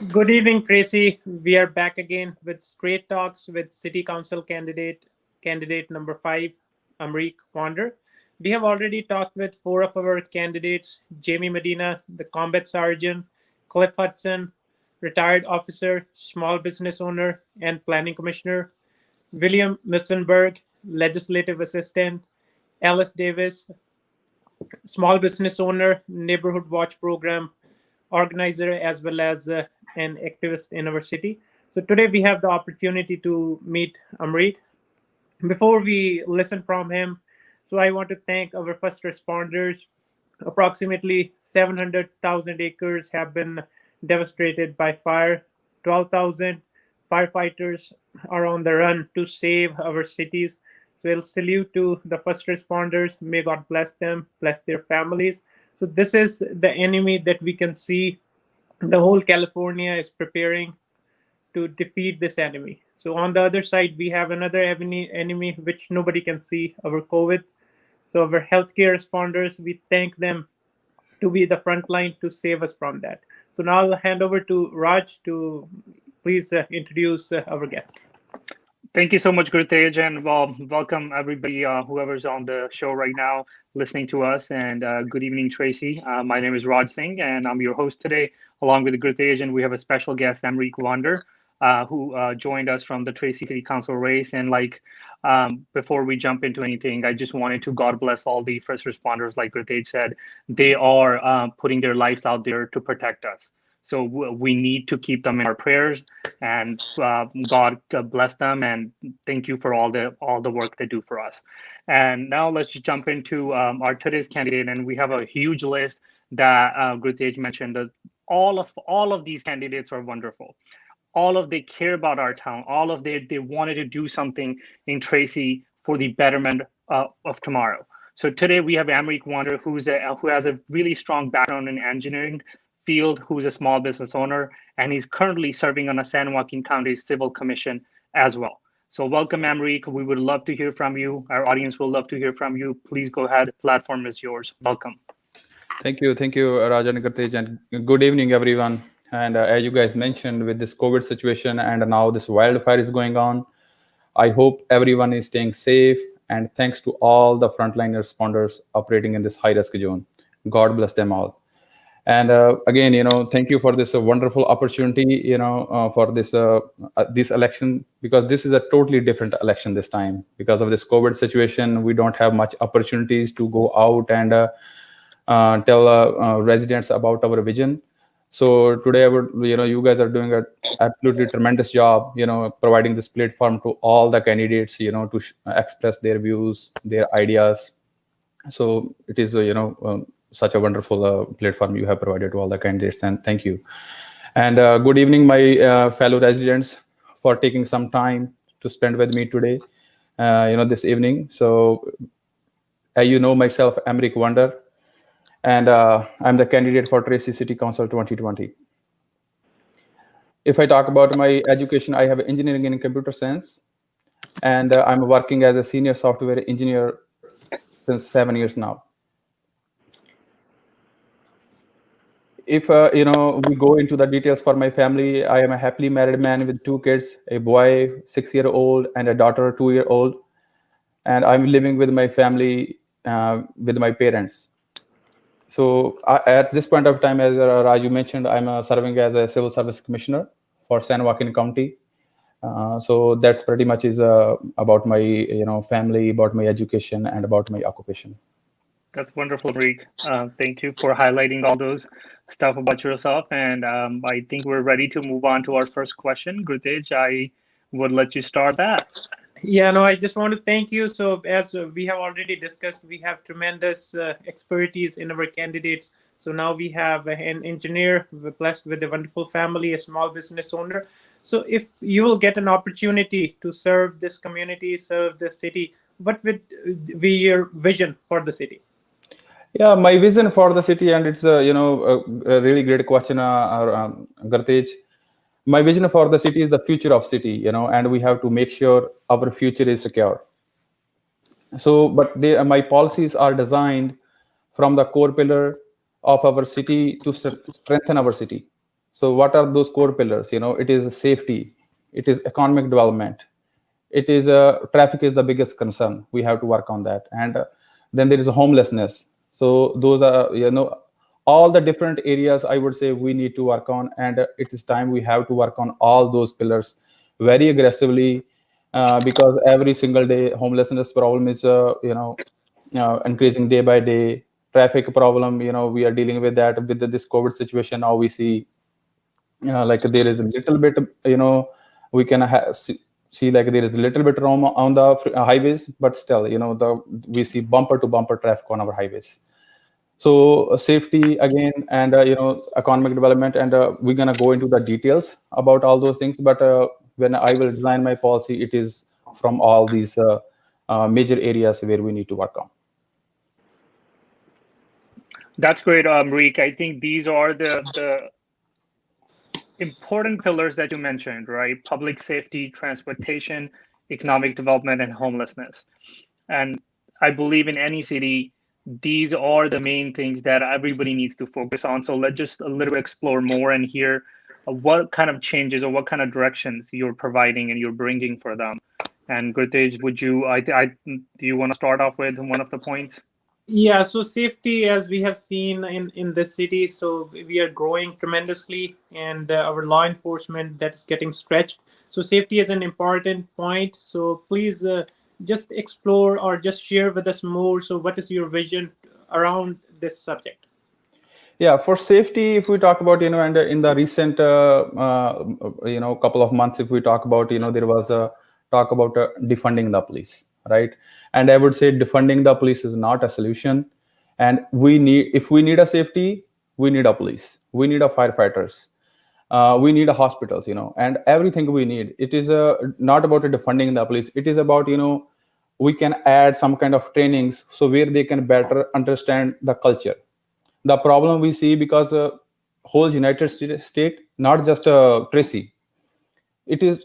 Good evening, Tracy. We are back again with straight talks with City Council candidate number 5, Amrik Wander. We have already talked with four of our candidates: Jamie Medina, the combat sergeant; Cliff Hudson, retired officer, small business owner, and planning commissioner; William Mitzenberg, legislative assistant; Alice Davis, small business owner, neighborhood watch program organizer, as well as an activist in our city. So today we have the opportunity to meet Amrit. Before we listen from him, so I want to thank our first responders. Approximately 700,000 acres have been devastated by fire. 12,000 firefighters are on the run to save our cities. So I'll salute to the first responders. May God bless them, bless their families. So this is the enemy that we can see. The whole California is preparing to defeat this enemy. So on the other side, we have another enemy which nobody can see, our COVID. So our healthcare responders, we thank them to be the front line to save us from that. So now I'll hand over to Raj to please introduce our guest. Thank you so much, Gurtej, and welcome everybody whoever's on the show right now listening to us. And good evening, Tracy. My name is Raj Singh, and I'm your host today, along with Gurtej. And we have a special guest, Amrik Wander, who joined us from the Tracy City Council race. And before we jump into anything, I just wanted to God bless all the first responders. Like Gurtej said, they are putting their lives out there to protect us. So we need to keep them in our prayers, and God bless them, and thank you for all the work they do for us. And now let's just jump into our today's candidate, and we have a huge list that Gurtej mentioned. That all of these candidates are wonderful. All of they care about our town. All of they wanted to do something in Tracy for the betterment of tomorrow. So today we have Amrik Wander, who has a really strong background in engineering field, who's a small business owner, and he's currently serving on a San Joaquin County Civil Commission as well. So welcome, Amrik. We would love to hear from you. Our audience will love to hear from you. Please go ahead. The platform is yours. Welcome. Thank you, Rajan Kartej, and good evening, everyone. And as you guys mentioned, with this COVID situation and now this wildfire is going on, I hope everyone is staying safe. And thanks to all the frontline responders operating in this high-risk zone. God bless them all. And again, thank you for this wonderful opportunity, for this election, because this is a totally different election this time. Because of this COVID situation, we don't have much opportunities to go out and tell residents about our vision. So today, you guys are doing an absolutely tremendous job, providing this platform to all the candidates, to express their views, their ideas. So it is, such a wonderful platform you have provided to all the candidates, and thank you. And good evening, my fellow residents, for taking some time to spend with me today, this evening. So, you know myself, Amrik Wander, and I'm the candidate for Tracy City Council 2020. If I talk about my education, I have engineering in computer science, and I'm working as a senior software engineer since 7 years now. If we go into the details for my family, I am a happily married man with 2 kids, a boy 6-year-old and a daughter 2-year-old, and I'm living with my family, with my parents. So at this point of time, as Raju mentioned, I'm serving as a civil service commissioner for San Joaquin County. So that's pretty much is about my family, about my education, and about my occupation. That's wonderful, Amrik. Thank you for highlighting all those stuff about yourself. And I think we're ready to move on to our first question. Gurtej, I would let you start that. Yeah, no, I just want to thank you. So, as we have already discussed, we have tremendous expertise in our candidates. So now we have an engineer blessed with a wonderful family, a small business owner. So, if you will get an opportunity to serve this community, serve the city, what would be your vision for the city? Yeah, my vision for the city, and it's a really great question, Gurtej. My vision for the city is the future of city, and we have to make sure our future is secure. So, but my policies are designed from the core pillar of our city to strengthen our city. So what are those core pillars? It is safety, it is economic development, it is traffic is the biggest concern. We have to work on that. And then there is homelessness. So those are, all the different areas I would say we need to work on. And it is time we have to work on all those pillars very aggressively, because every single day homelessness problem is increasing day by day. Traffic problem, we are dealing with that with this COVID situation. Now we see, like there is a little bit, we can see like there is a little bit wrong on the highways, but still, we see bumper to bumper traffic on our highways. So safety again, and economic development, and we're gonna go into the details about all those things. But when I will design my policy, it is from all these major areas where we need to work on. That's great, Amrik. I think these are the important pillars that you mentioned, right? Public safety, transportation, economic development, and homelessness. And I believe in any city, these are the main things that everybody needs to focus on. So let's just a little bit explore more and hear what kind of changes or what kind of directions you're providing and you're bringing for them. And Gurtej, do you want to start off with one of the points? Yeah, so safety, as we have seen in this city, so we are growing tremendously, and our law enforcement that's getting stretched. So safety is an important point. So please just explore or just share with us more. So what is your vision around this subject? Yeah, for safety, if we talk about, and in the recent, couple of months, if we talk about, there was a talk about defunding the police, right? And I would say defunding the police is not a solution. And if we need a safety, we need a police, we need a firefighters, we need a hospitals, and everything we need. It is not about defunding the police. It is about, we can add some kind of trainings so where they can better understand the culture. The problem we see, because whole United States, not just Tracy, it is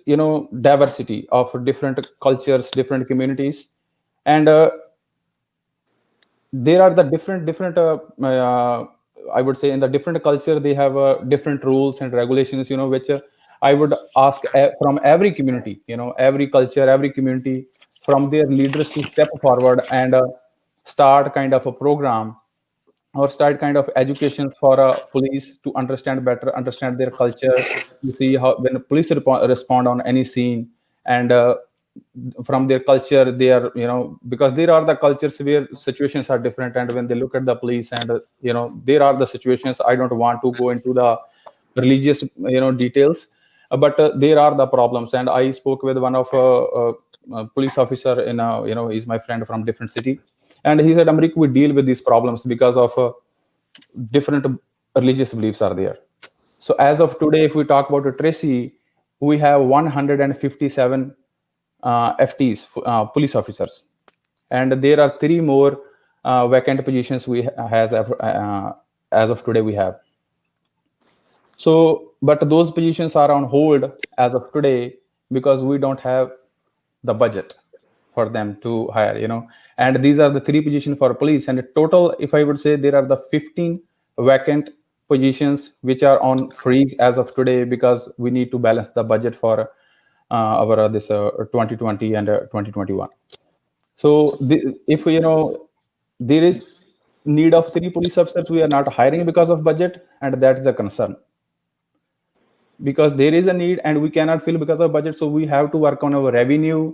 diversity of different cultures, different communities, and there are the different I would say in the different culture they have different rules and regulations, which I would ask from every community, every culture, every community, from their leaders to step forward and start kind of a program or start kind of educations for police to understand better, understand their culture, to see how when police respond on any scene. And from their culture, they are, because there are the cultures where situations are different, and when they look at the police, and there are the situations, I don't want to go into the religious details, but there are the problems. And I spoke with one of police officer in he's my friend from different city, and he said, Amrik, we deal with these problems because of different religious beliefs are there. So as of today, if we talk about Tracy, we have 157 FTs, police officers, and there are 3 more vacant positions we as of today we have. So, but those positions are on hold as of today because we don't have the budget for them to hire, and these are the 3 positions for police. And total, if I would say, there are the 15 vacant positions which are on freeze as of today, because we need to balance the budget for our this 2020 and 2021. So if there is need of 3 police officers, we are not hiring because of budget, and that is a concern, because there is a need and we cannot fill because of budget. So we have to work on our revenue,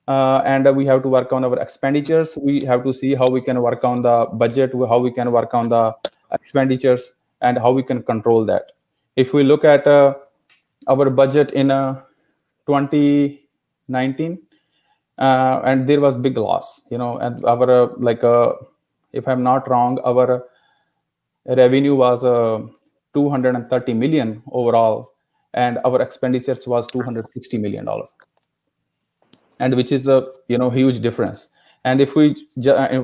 and we have to work on our expenditures. We have to see how we can work on the budget, how we can work on the expenditures, and how we can control that. If we look at our budget in 2019, and there was big loss, and our if I'm not wrong, our revenue was 230 million overall, and our expenditures was $260 million, and which is a huge difference. And if we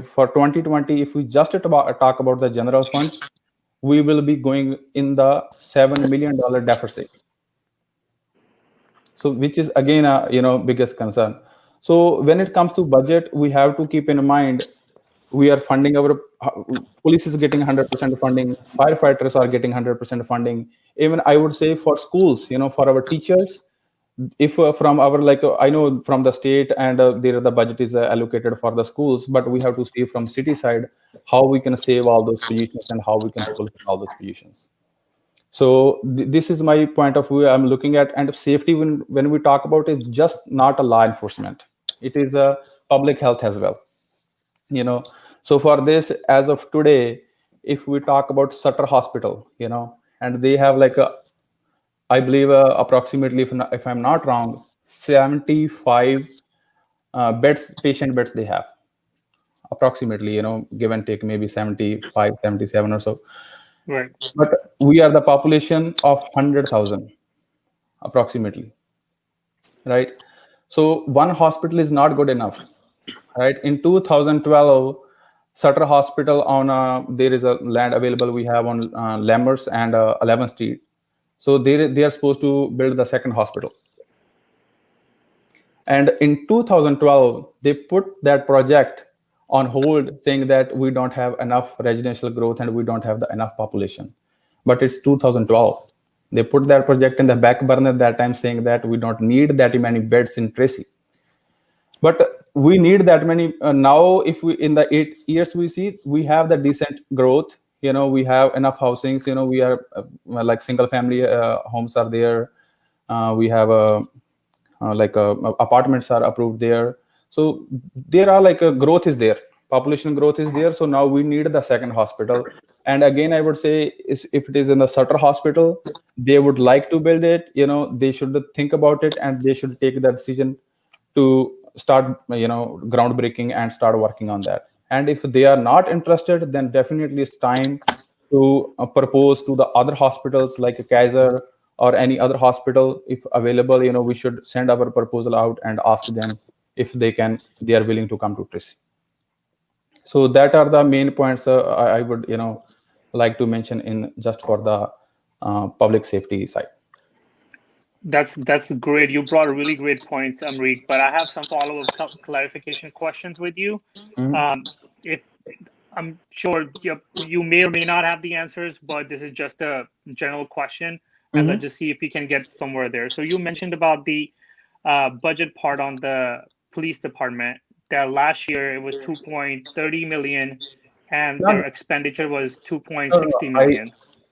for 2020, if we just talk about the general funds, we will be going in the $7 million deficit. So which is again a biggest concern. So when it comes to budget, we have to keep in mind, we are funding our police is getting 100% funding, firefighters are getting 100% funding, Even I would say for schools, for our teachers, if from our I know from the state and there the budget is allocated for the schools, but we have to see from city side how we can save all those positions and how we can fulfill all those positions. So this is my point of view I'm looking at. And safety, when we talk about it, just not a law enforcement, it is a public health as well. So for this, as of today, if we talk about Sutter Hospital, and they have I believe approximately, if I'm not wrong, 75 patient beds they have, approximately, give and take, maybe 75, 77 or so. Right. But we are the population of 100,000 approximately, right? So one hospital is not good enough, right? In 2012, Sutter Hospital there is a land available we have on Lammers and 11th Street. So they are supposed to build the second hospital. And in 2012, they put that project on hold, saying that we don't have enough residential growth and we don't have enough population. But it's 2012. They put that project in the back burner at that time, saying that we don't need that many beds in Tracy. But we need that many now. If we in the 8 years we see, we have the decent growth. We have enough housings. We are like single family homes are there. We have apartments are approved there. So there are growth is there, population growth is there. So now we need the second hospital. And again, I would say if it is in the Sutter Hospital, they would like to build it, they should think about it and they should take that decision to start groundbreaking and start working on that. And if they are not interested, then definitely it's time to propose to the other hospitals like Kaiser or any other hospital, if available, we should send our proposal out and ask them if they are willing to come to Tracy. So that are the main points I would like to mention in just for the public safety side. That's great. You brought really great points, Amrik. But I have some follow-up clarification questions with you. If I'm sure you may or may not have the answers, but this is just a general question, and let's just see if we can get somewhere there. So you mentioned about the budget part on the police department. That last year it was 2.30 million, and No, their expenditure was no, 2.60 million.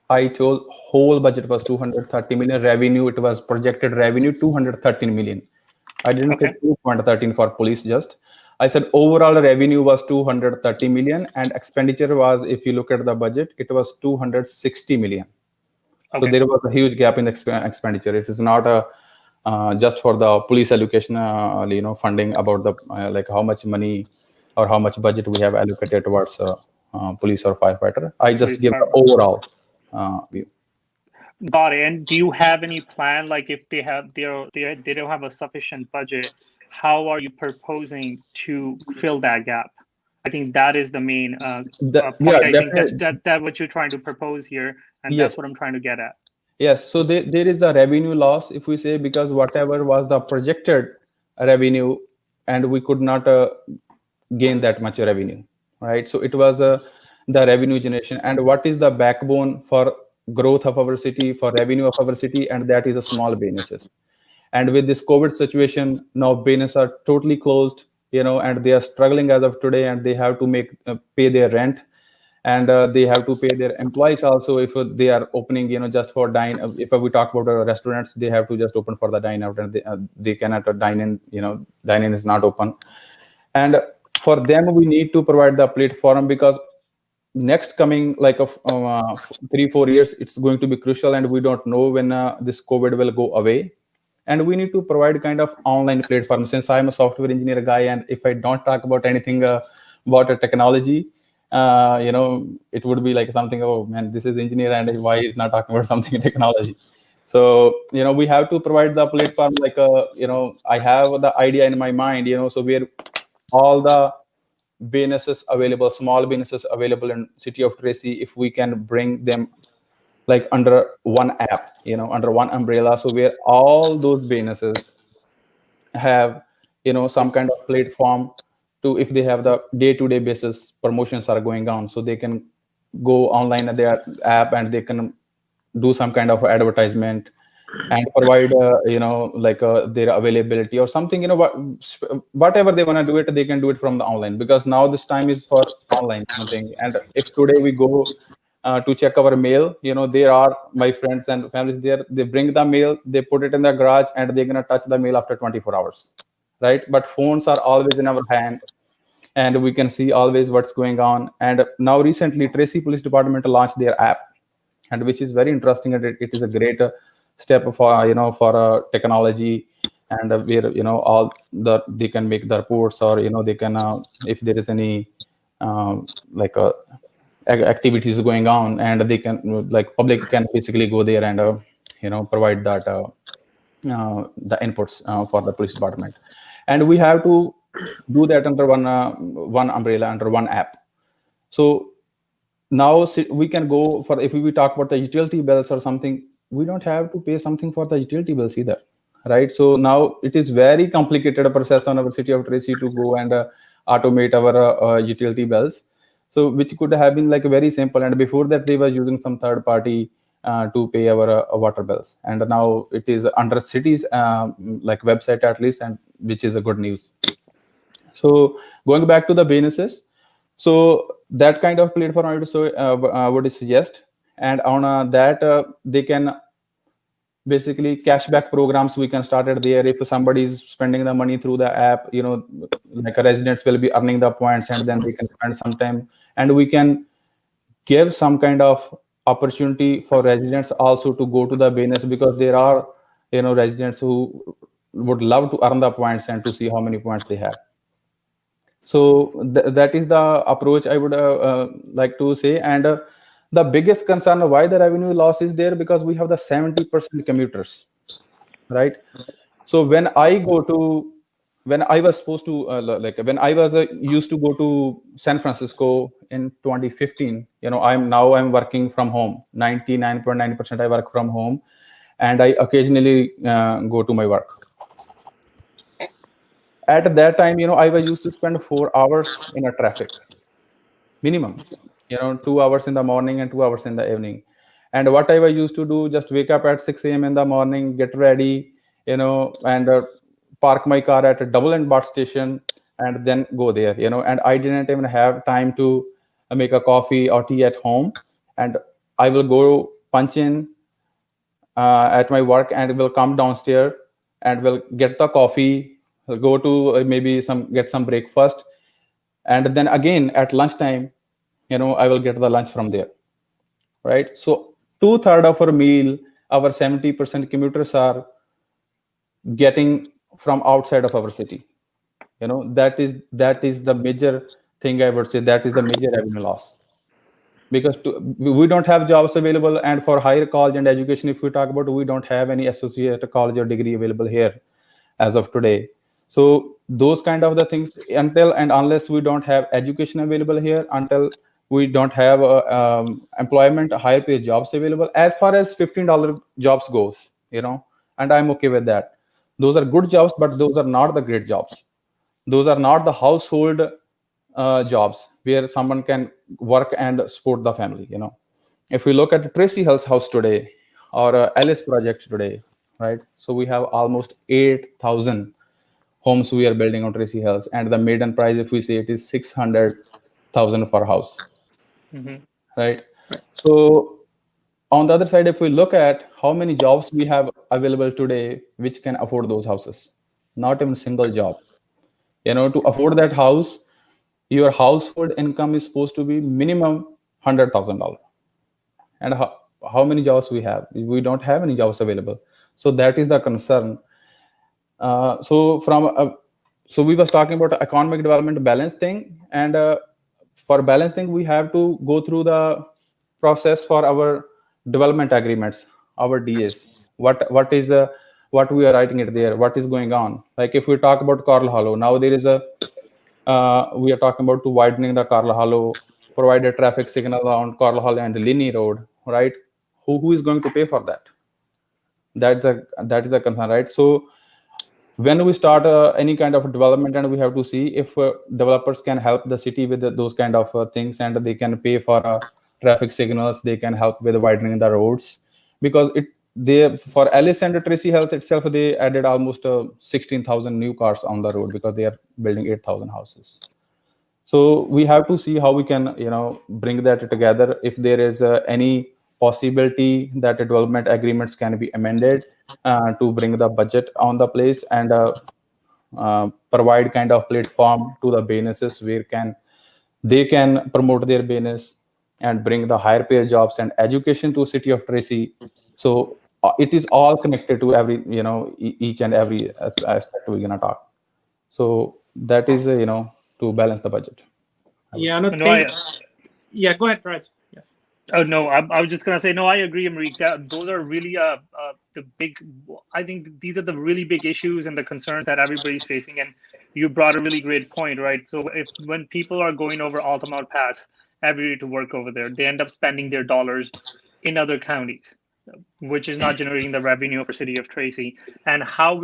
I told whole budget was 230 million revenue. It was projected revenue 213 million. I didn't say Okay. 213 for police just. I said overall revenue was 230 million and expenditure was, if you look at the budget, it was 260 million. So Okay. there was a huge gap in expenditure. It is not a just for the police allocation, funding about the like how much money or how much budget we have allocated towards police or firefighter. I just Police give the department. overall view. Got it. And do you have any plan, like if they don't have a sufficient budget, how are you proposing to fill that gap? I think that is the main point. Yeah, I think definitely. that what you're trying to propose here, and Yes. that's what I'm trying to get at. Yes, so there is the revenue loss, if we say, because whatever was the projected revenue, and we could not gain that much revenue, right? So it was the revenue generation, and what is the backbone for growth of our city, for revenue of our city, and that is a small businesses. And with this COVID situation, now businesses are totally closed, and they are struggling as of today, and they have to pay their rent, and they have to pay their employees also if they are opening just for dine. If we talk about restaurants, they have to just open for the dine out, and they cannot dine in. Dine in is not open, and for them we need to provide the platform, because next coming 3-4 years it's going to be crucial, and we don't know when this COVID will go away. And we need to provide kind of online platform. Since I'm a software engineer guy, and if I don't talk about anything about a technology, it would be like something, oh man, this is engineer and why he's not talking about something in technology. So we have to provide the platform, I have the idea in my mind, so where all the businesses available, small businesses available in city of Tracy, if we can bring them like under one app, under one umbrella, so where all those businesses have some kind of platform to, if they have the day-to-day basis promotions are going on, so they can go online at their app and they can do some kind of advertisement and provide their availability or something, whatever they want to do it, they can do it from the online, because now this time is for online thing. And if today we go to check our mail, there are my friends and families there, they bring the mail, they put it in the garage, and they're going to touch the mail after 24 hours, right? But phones are always in our hand, and we can see always what's going on. And now recently Tracy Police Department launched their app, and which is very interesting, and it is a great step for technology, and where all they can make the reports, or they can if there is any like activities going on, and they can, like, public can basically go there and provide that the inputs for the police department. And we have to do that under one umbrella, under one app. So now we can go for, if we talk about the utility bills or something, we don't have to pay something for the utility bills either, right? So now it is very complicated process on our city of Tracy to go and automate our utility bills. So which could have been like very simple, and before that they were using some third party to pay our water bills, and now it is under cities like website at least, and which is a good news. So going back to the businesses, so that kind of platform I would suggest. And on that they can basically cashback programs we can start it there. If somebody is spending the money through the app, like a residents will be earning the points, and then they can spend some time, and we can give some kind of opportunity for residents also to go to the business, because there are residents who would love to earn the points and to see how many points they have. So that is the approach I would like to say. And the biggest concern why the revenue loss is there, because we have the 70% commuters, right? So when I was supposed to when I was used to go to San Francisco in 2015, I'm working from home. 99.9% I work from home, and I occasionally go to my work. At that time, I was used to spend 4 hours in a traffic minimum, 2 hours in the morning and 2 hours in the evening. And what I was used to do, just wake up at 6 a.m. in the morning, get ready, and park my car at a double end BART station, and then go there, and I didn't even have time to make a coffee or tea at home. And I will go punch in at my work, and will come downstairs and will get the coffee, go to maybe get some breakfast, and then again at lunchtime, I will get the lunch from there, right? So 2/3 of our meal, our 70% commuters are getting from outside of our city. That is the major thing I would say. That is the major revenue loss, because we don't have jobs available. And for higher college and education, if we talk about, we don't have any associate college or degree available here as of today. So those kind of the things, until and unless we don't have education available here, until we don't have employment, higher paid jobs available, as far as $15 jobs goes, and I'm okay with that. Those are good jobs, but those are not the great jobs. Those are not the household jobs where someone can work and support the family. If we look at Tracy Hill's house today, or Alice project today, right? So we have almost 8,000 homes we are building on Tracy Hills, and the median price, if we say, it is 600,000 per house, right? So on the other side, if we look at how many jobs we have available today, which can afford those houses, not even single job. To afford that house, your household income is supposed to be minimum $100,000. And how many jobs we have? We don't have any jobs available. So that is the concern. So we was talking about economic development balance thing, and for balance thing, we have to go through the process for our development agreements, our DAs. What we are writing it there, what is going on. Like if we talk about Coral Hollow, now there is we are talking about to widening the Coral Hollow, provide a traffic signal around Coral Hollow and Linney Road, right? Who is going to pay for that? That is the concern, right? So when we start any kind of development, and we have to see if developers can help the city with those kind of things, and they can pay for traffic signals, they can help with widening the roads, because they for Alice and Tracy Health itself, they added almost 16,000 new cars on the road because they are building 8,000 houses. So we have to see how we can, bring that together. If there is any possibility that the development agreements can be amended to bring the budget on the place, and provide kind of platform to the businesses where they can promote their business and bring the higher paid jobs and education to city of Tracy. So it is all connected to every, each and every aspect we're gonna talk. So that is, to balance the budget, I would Yeah, say. no, No, I yeah, go ahead, Raj. Yeah. Oh no, I was just gonna say no. I agree, Amrik. That those are really the big. I think these are the really big issues and the concerns that everybody's facing. And you brought a really great point, right? So if when people are going over Altamont Pass every day to work over there, they end up spending their dollars in other counties, which is not generating the revenue for City of Tracy. And how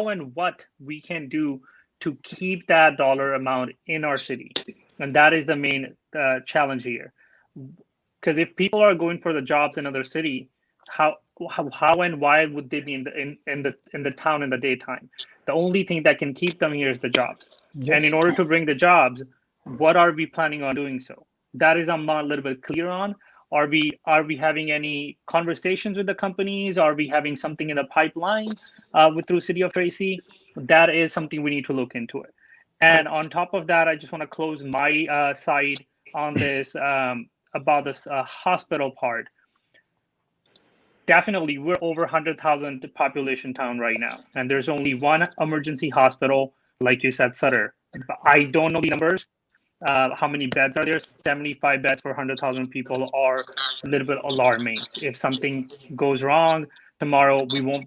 and what we can do to keep that dollar amount in our city, and that is the main challenge here. Because if people are going for the jobs in another city, how and why would they be in the town in the daytime? The only thing that can keep them here is the jobs. And Yes. in order to bring the jobs, what are we planning on doing so? That is I'm not a little bit clear on. Are we having any conversations with the companies? Are we having something in the pipeline with through City of Tracy? That is something we need to look into it. And on top of that, I just want to close my side on this about this hospital part. Definitely, we're over 100,000 population town right now, and there's only one emergency hospital, like you said, Sutter. I don't know the numbers. How many beds are there? 75 beds for 100,000 people are a little bit alarming. If something goes wrong tomorrow,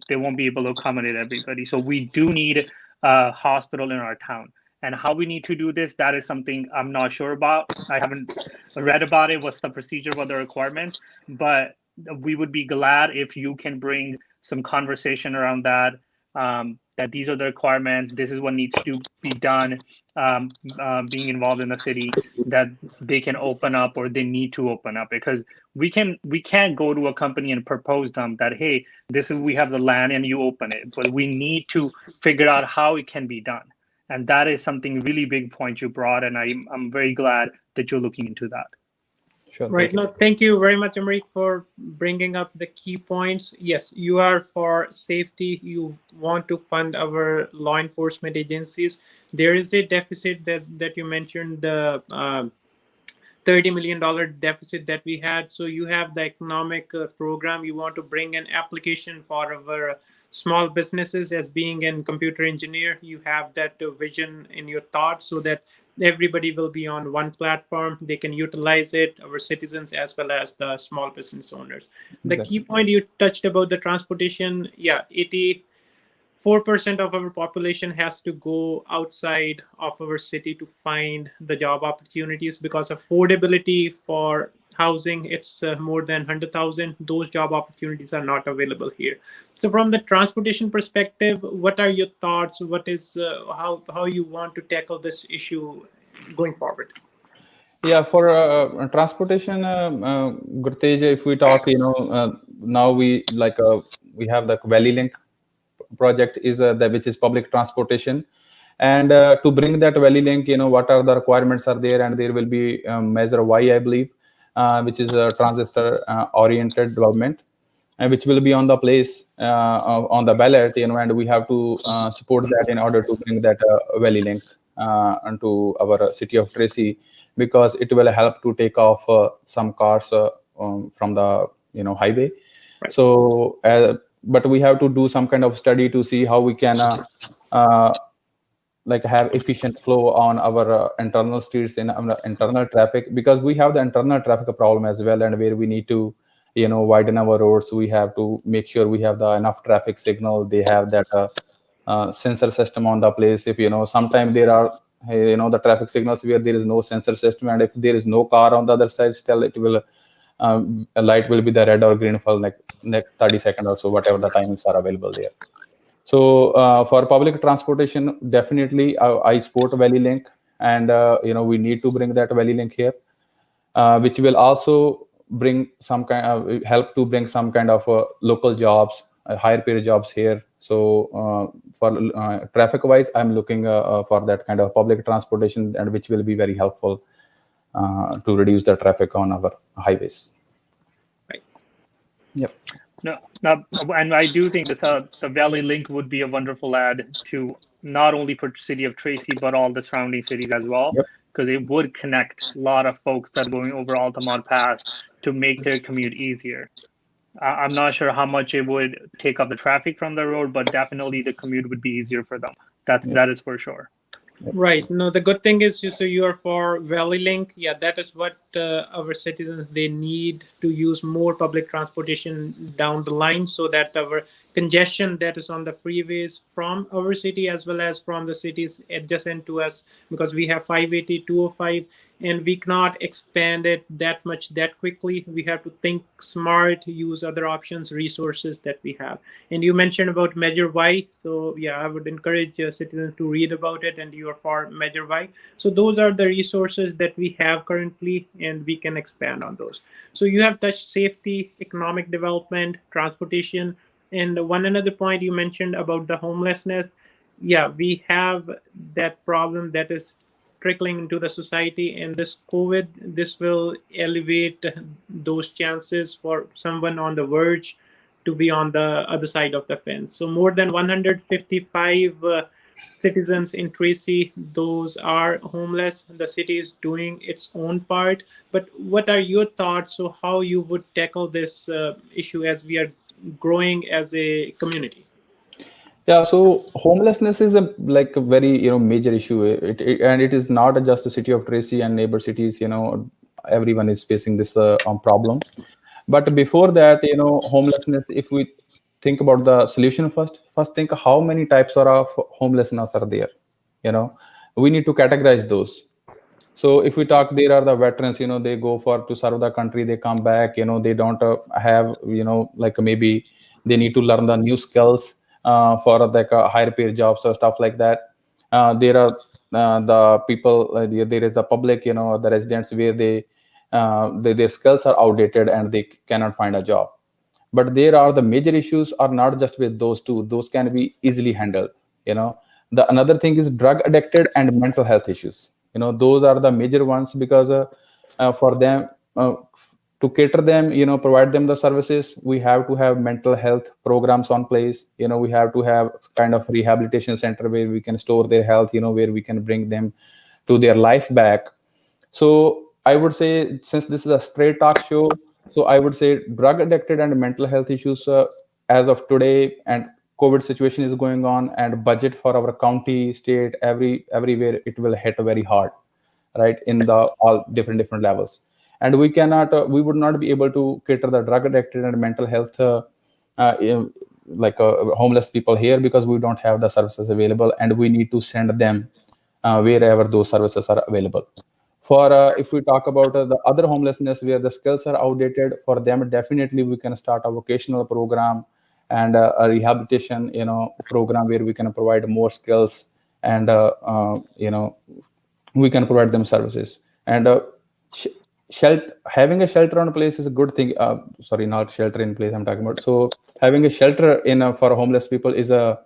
they won't be able to accommodate everybody. So we do need a hospital in our town. And how we need to do this, that is something I'm not sure about. I haven't read about it. What's the procedure? What the requirements? But we would be glad if you can bring some conversation around that. That these are the requirements. This is what needs to be done. Being involved in the city, that they can open up or they need to open up, because we can't go to a company and propose them that, hey, this is, we have the land and you open it, but we need to figure out how it can be done. And that is something really big point you brought, and I'm very glad that you're looking into that. Sure. Right. No, thank you very much, Amrik, for bringing up the key points. Yes, you are for safety. You want to fund our law enforcement agencies. There is a deficit that you mentioned, the $30 million deficit that we had. So you have the economic program. You want to bring an application for our small businesses. As being a computer engineer, you have that vision in your thoughts, so that everybody will be on one platform. They can utilize it, our citizens as well as the small business owners. The key point you touched about the transportation, yeah, 84% of our population has to go outside of our city to find the job opportunities, because affordability for housing, it's more than 100,000. Those job opportunities are not available here. So from the transportation perspective, what are your thoughts? What is how you want to tackle this issue going forward? Yeah, for transportation, Gurtej, if we talk, now we have the Valley Link project is which is public transportation, and to bring that Valley Link, what are the requirements are there, and there will be measure Y, I believe, which is a transistor oriented development, and which will be on the place on the ballot, and we have to support that in order to bring that Valley Link into our city of Tracy, because it will help to take off some cars from the highway. Right. So but we have to do some kind of study to see how we can uh, like have efficient flow on our internal streets in our internal traffic, because we have the internal traffic problem as well, and where we need to widen our roads. We have to make sure we have the enough traffic signal. They have that sensor system on the place. If sometimes there are the traffic signals where there is no sensor system, and if there is no car on the other side, still it will a light will be the red or green for like next 30 seconds or so, whatever the timings are available there. So for public transportation, definitely I support Valley Link, and we need to bring that Valley Link here, which will also bring some kind of help to bring some kind of local jobs, higher paid jobs here. So for traffic wise, I'm looking for that kind of public transportation, and which will be very helpful to reduce the traffic on our highways. Right. Yep. No, and I do think this the Valley Link would be a wonderful add to not only for city of Tracy but all the surrounding cities as well, Yep. because it would connect a lot of folks that are going over Altamont Pass to make their commute easier. I'm not sure how much it would take up the traffic from the road, but definitely the commute would be easier for them. That is for sure. Right. No, the good thing is so you are for Valley Link. Yeah, that is what our citizens they need to use more public transportation down the line, so that our congestion that is on the freeways from our city as well as from the cities adjacent to us, because we have 580, 205, and we cannot expand it that much that quickly. We have to think smart, use other options, resources that we have. And you mentioned about Measure Y. So yeah, I would encourage citizens to read about it, and you are for Measure Y. So those are the resources that we have currently, and we can expand on those. So you have touched safety, economic development, transportation, and one another point you mentioned about the homelessness. Yeah, we have that problem that is trickling into the society, and this COVID, this will elevate those chances for someone on the verge to be on the other side of the fence. So more than 155 citizens in Tracy, those are homeless. The city is doing its own part. But what are your thoughts? So how you would tackle this issue as we are growing as a community? Yeah, so homelessness is a very major issue. And it is not just the city of Tracy and neighbor cities. Everyone is facing this problem. But before that, homelessness. If we think about the solution first think how many types of homelessness are there. We need to categorize those. So if we talk, there are the veterans. They go for to serve the country. They come back. They don't have like maybe they need to learn the new skills for like higher paid jobs or stuff like that. There are the people. There is the public. The residents where their skills are outdated and they cannot find a job. But there are the major issues are not just with those two. Those can be easily handled. The another thing is drug addicted and mental health issues. Those are the major ones, because for them to cater them, provide them the services, we have to have mental health programs on place. We have to have kind of rehabilitation center where we can store their health, where we can bring them to their life back. So I would say, since this is a straight talk show, so I would say drug addicted and mental health issues as of today, and COVID situation is going on, and budget for our county, state, everywhere, it will hit very hard, right, in the all different levels. And we cannot, we would not be able to cater the drug addicted and mental health homeless people here, because we don't have the services available, and we need to send them wherever those services are available. For if we talk about the other homelessness where the skills are outdated, for them definitely we can start a vocational program and a rehabilitation program where we can provide more skills, and we can provide them services. And having a shelter on place is a good thing. Sorry, not shelter in place I'm talking about. So having a shelter for homeless people is a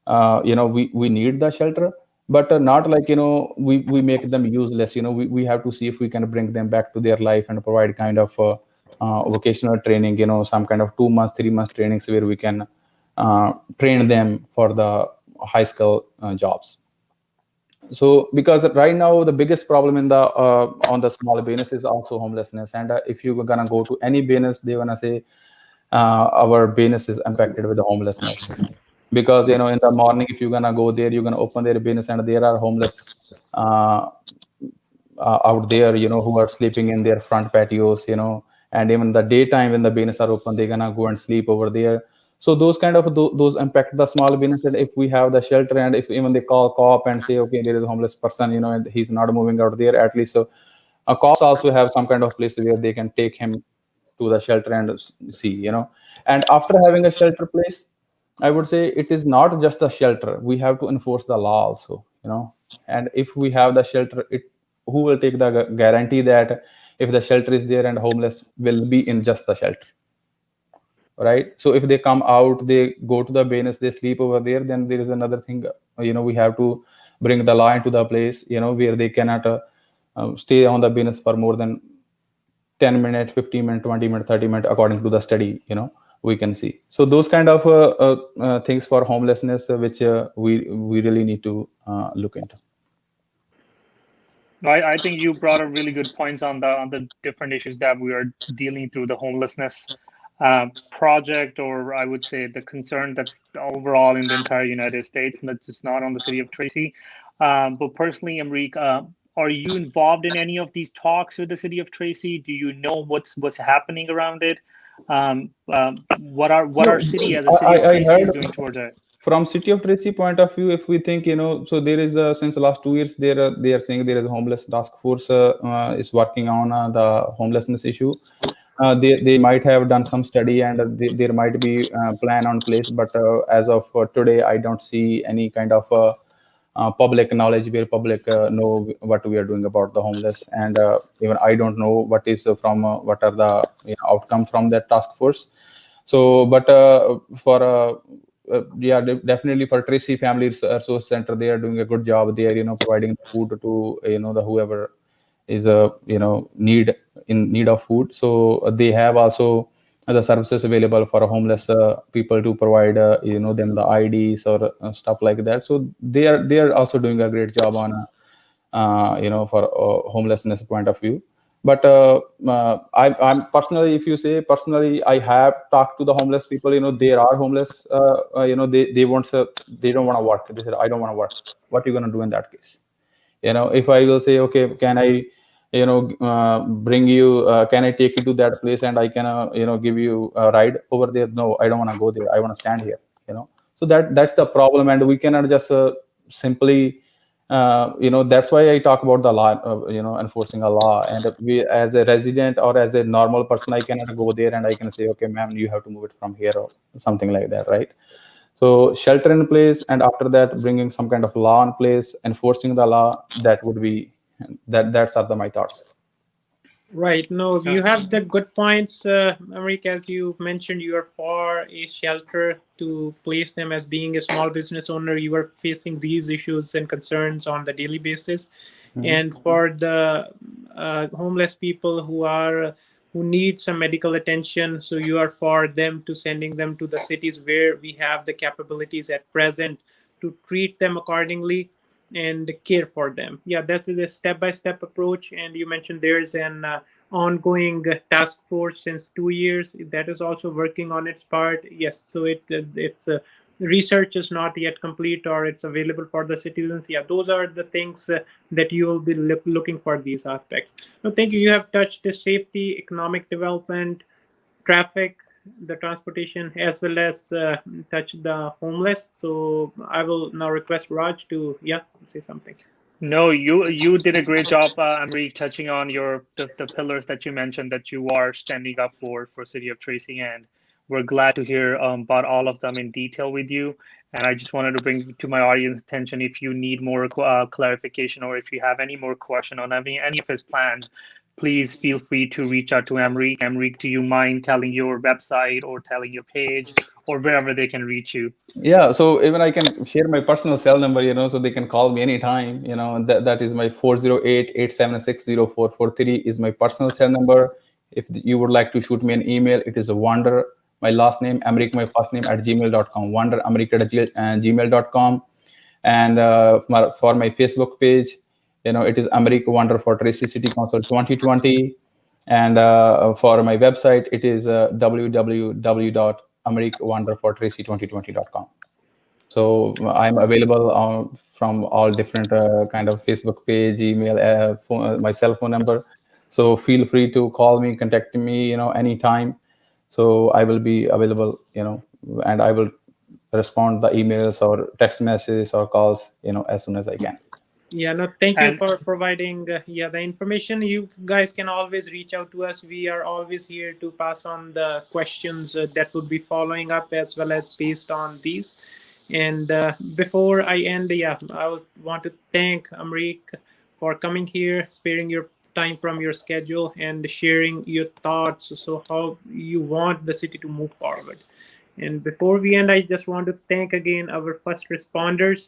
we need the shelter, but not like we make them useless. We have to see if we can bring them back to their life and provide kind of vocational training, some kind of 2 months 3 months trainings where we can train them for the high skill jobs. So because right now the biggest problem in the on the small business is also homelessness. And if you're gonna go to any business, they're gonna say our business is impacted with the homelessness, because in the morning if you're gonna go there, you're gonna open their business and there are homeless uh, out there, who are sleeping in their front patios, and even the daytime when the business are open, they're gonna go and sleep over there. So those kind of those impact the small business. And if we have the shelter, and if even they call cop and say, okay, there is a homeless person, and he's not moving out there, at least so cops also have some kind of place where they can take him to the shelter and see. And after having a shelter place, I would say it is not just the shelter, we have to enforce the law also. And if we have the shelter, who will take the guarantee that if the shelter is there and homeless will be in just the shelter, right? So if they come out, they go to the business, they sleep over there, then there is another thing, we have to bring the law into the place, where they cannot stay on the business for more than 10 minutes, 15 minutes, 20 minutes, 30 minutes, according to the study, we can see. So those kind of things for homelessness, which we really need to look into. I think you brought up really good points on the different issues that we are dealing through the homelessness project, or I would say the concern that's overall in the entire United States, and that's just not on the city of Tracy. But personally, Amrik, are you involved in any of these talks with the city of Tracy? Do you know what's happening around it? What our city as a city of I Tracy is heard doing towards it? from city of Tracy point of view, if we think, so there is since the last 2 years, they are saying there is a homeless task force is working on the homelessness issue. They might have done some study, and there might be plan on place, but as of today, I don't see any kind of public knowledge where public know what we are doing about the homeless, and even I don't know what is what are the outcomes from that task force. So, but for yeah, definitely for Tracy Family Resource Center, they are doing a good job. They are providing food to the whoever is need of food. So they have also the services available for homeless people to provide them the IDs or stuff like that. So they are also doing a great job on for homelessness point of view. But I'm personally, if you say personally, I have talked to the homeless people. There are homeless. They don't want to work. They said, I don't want to work. What are you going to do in that case? If I will say, okay, can I bring you, can I take you to that place, and I can give you a ride over there? No, I don't want to go there. I want to stand here. So that's the problem, and we cannot just simply that's why I talk about the law, enforcing a law. And we, as a resident or as a normal person, I cannot go there and I can say, okay, ma'am, you have to move it from here, or something like that, right? So shelter in place, and after that, bringing some kind of law in place, enforcing the law. That would be that's are my thoughts. Right. No, you have the good points, Amrik. As you mentioned, you are for a shelter to place them as being a small business owner. You are facing these issues and concerns on the daily basis. Mm-hmm. And for the homeless people who need some medical attention, so you are for them to sending them to the cities where we have the capabilities at present to treat them accordingly and care for them. Yeah, that is a step-by-step approach. And you mentioned there's an ongoing task force since 2 years that is also working on its part. Yes, so it's research is not yet complete, or it's available for the citizens. Yeah, those are the things that you will be looking for these aspects. No, thank you. You have touched the safety, economic development, traffic, the transportation, as well as touch the homeless. So I will now request Raj to say something. No, you did a great job, Amrik, touching on the pillars that you mentioned that you are standing up for City of Tracy, and we're glad to hear about all of them in detail with you. And I just wanted to bring to my audience attention, if you need more clarification, or if you have any more question on any of his plans, please feel free to reach out to Amrik. Amrik, do you mind telling your website or telling your page or wherever they can reach you? Yeah, so even I can share my personal cell number, so they can call me anytime. That is my 408-876-0443 is my personal cell number. If you would like to shoot me an email, it is a Wonder, my last name, Amrik, my first name, @gmail.com, wonderamrik@gmail.com. And for my Facebook page, it is Amrik Wonder for Tracy City Council 2020. And for my website, it is www.amrikwonderfortracy2020.com. So I'm available from all different kind of Facebook page, email, my cell phone number. So feel free to call me, contact me, anytime. So I will be available, and I will respond the emails or text messages or calls, as soon as I can. Yeah, no, thank you for providing the information. You guys can always reach out to us. We are always here to pass on the questions that would be following up, as well as based on these. And before I end, I would want to thank Amrik for coming here, sparing your time from your schedule and sharing your thoughts, so how you want the city to move forward. And before we end, I just want to thank again our first responders.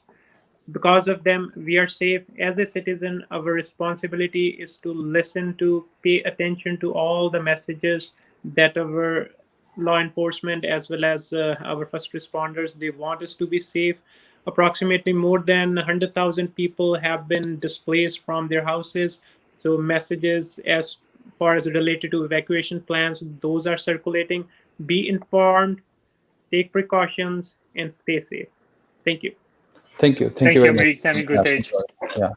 Because of them, we are safe. As a citizen, our responsibility is to listen, to pay attention to all the messages that our law enforcement as well as our first responders, they want us to be safe. Approximately more than 100,000 people have been displaced from their houses. So messages as far as related to evacuation plans, those are circulating. Be informed, take precautions, and stay safe. Thank you. Thank you Thank very you, much. Amrik. Have a good Yeah, day. yeah.